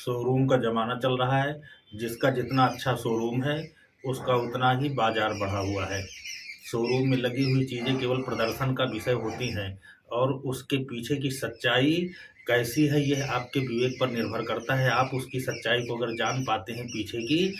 Showroom का ज़माना चल रहा है। जिसका जितना अच्छा शोरूम है, उसका उतना ही बाज़ार बढ़ा हुआ है। शोरूम में लगी हुई चीज़ें केवल प्रदर्शन का विषय होती हैं और उसके पीछे की सच्चाई कैसी है, यह आपके विवेक पर निर्भर करता है। आप उसकी सच्चाई को अगर जान पाते हैं पीछे की,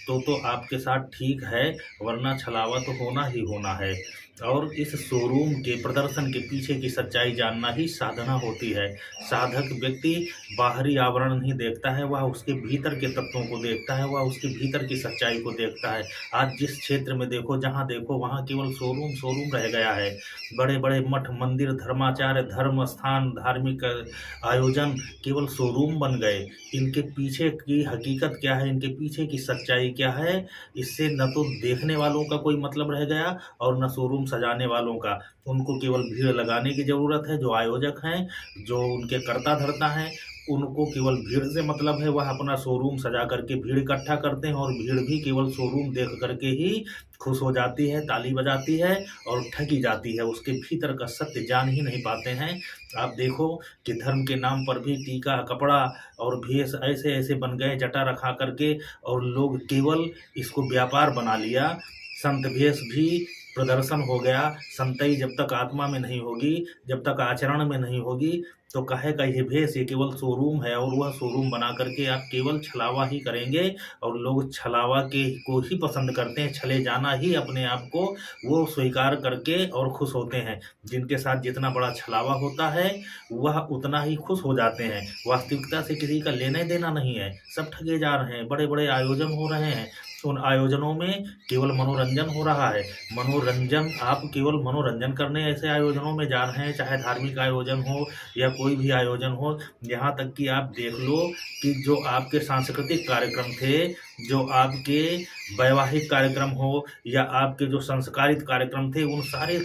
तो आपके साथ ठीक है, वरना छलावा तो होना ही होना है। और इस शोरूम के प्रदर्शन के पीछे की सच्चाई जानना ही साधना होती है। साधक व्यक्ति बाहरी आवरण नहीं देखता है, वह उसके भीतर के तत्वों को देखता है, वह उसके भीतर की सच्चाई को देखता है। आज जिस क्षेत्र में देखो, जहाँ देखो, वहाँ केवल शोरूम शोरूम रह गया है। बड़े-बड़े मठ, मंदिर, धर्माचार्य, धर्म स्थान, धार्मिक आयोजन केवल शोरूम बन गए। इनके पीछे की हकीकत क्या है, इनके पीछे की सच्चाई क्या है, इससे न तो देखने वालों का कोई मतलब रह गया और न शोरूम सजाने वालों का। उनको केवल भीड़ लगाने की ज़रूरत है। जो आयोजक हैं, जो उनके कर्ता-धर्ता हैं, उनको केवल भीड़ से मतलब है। वह अपना शोरूम सजा करके भीड़ इकट्ठा करते हैं और भीड़ भी केवल शोरूम देख कर के ही खुश हो जाती है, ताली बजाती है और ठगी जाती है। उसके भीतर का सत्य जान ही नहीं पाते हैं। आप देखो कि धर्म के नाम पर भी टीका, कपड़ा और भेष ऐसे-ऐसे बन गए जटा रखा करके, और लोग केवल इसको व्यापार बना लिया। संत भेष भी प्रदर्शन हो गया। संतई जब तक आत्मा में नहीं होगी, जब तक आचरण में नहीं होगी, तो काहे का ये भेष, ये केवल शोरूम है और वह शोरूम बना करके आप केवल छलावा ही करेंगे। और लोग छलावा के को ही पसंद करते हैं, छले जाना ही अपने आप को वो स्वीकार करके और खुश होते हैं। जिनके साथ जितना बड़ा छलावा होता है, वह उतना ही खुश हो जाते हैं। वास्तविकता से किसी का लेना-देना नहीं है, सब ठगे जा रहे हैं। बड़े-बड़े आयोजन हो रहे हैं, उन आयोजनों में केवल मनोरंजन हो रहा है। मनोरंजन, आप केवल मनोरंजन करने ऐसे आयोजनों में जा रहे हैं, चाहे धार्मिक आयोजन हो या कोई भी आयोजन हो। यहाँ तक कि आप देख लो कि जो आपके सांस्कृतिक कार्यक्रम थे, जो आपके वैवाहिक कार्यक्रम हो या आपके जो संस्कारित कार्यक्रम थे, उन सारे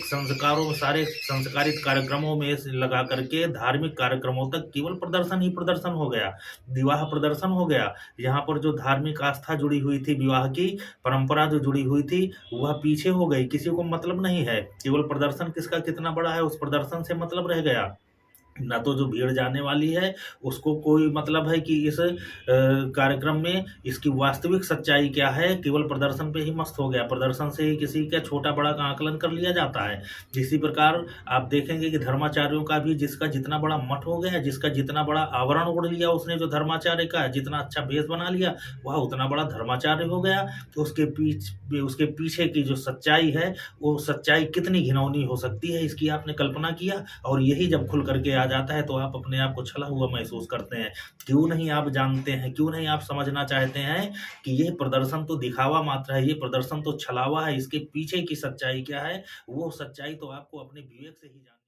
संस्कारित कार्यक्रमों में से लगा करके धार्मिक कार्यक्रमों तक केवल प्रदर्शन ही प्रदर्शन हो गया। विवाह प्रदर्शन हो गया। यहाँ पर जो धार्मिक आस्था जुड़ी हुई थी, विवाह की परंपरा जो जुड़ी हुई थी, वह पीछे हो गई। किसी को मतलब नहीं है। केवल प्रदर्शन किसका कितना बड़ा है, उस प्रदर्शन से मतलब रह गया। ना तो जो भीड़ जाने वाली है, उसको कोई मतलब है कि इस कार्यक्रम में इसकी वास्तविक सच्चाई क्या है, केवल प्रदर्शन पे ही मस्त हो गया। प्रदर्शन से ही किसी का छोटा-बड़ा का आकलन कर लिया जाता है। इसी प्रकार आप देखेंगे कि धर्माचार्यों का भी जिसका जितना बड़ा मठ हो गया, जिसका जितना बड़ा आवरण ओढ़ लिया उसने जो धर्माचार्य का, जितना अच्छा भेष बना लिया, वह उतना बड़ा धर्माचार्य हो गया। तो उसके पीछे की जो सच्चाई है, वो सच्चाई कितनी घिनौनी हो सकती है, इसकी आपने कल्पना किया? और यही जब खुल कर के आ जाता है, तो आप अपने आप को छला हुआ महसूस करते हैं। क्यों नहीं आप जानते हैं, क्यों नहीं आप समझना चाहते हैं कि ये प्रदर्शन तो दिखावा मात्र है, ये प्रदर्शन तो छलावा है, इसके पीछे की सच्चाई क्या है, वो सच्चाई तो आपको अपने विवेक से ही जान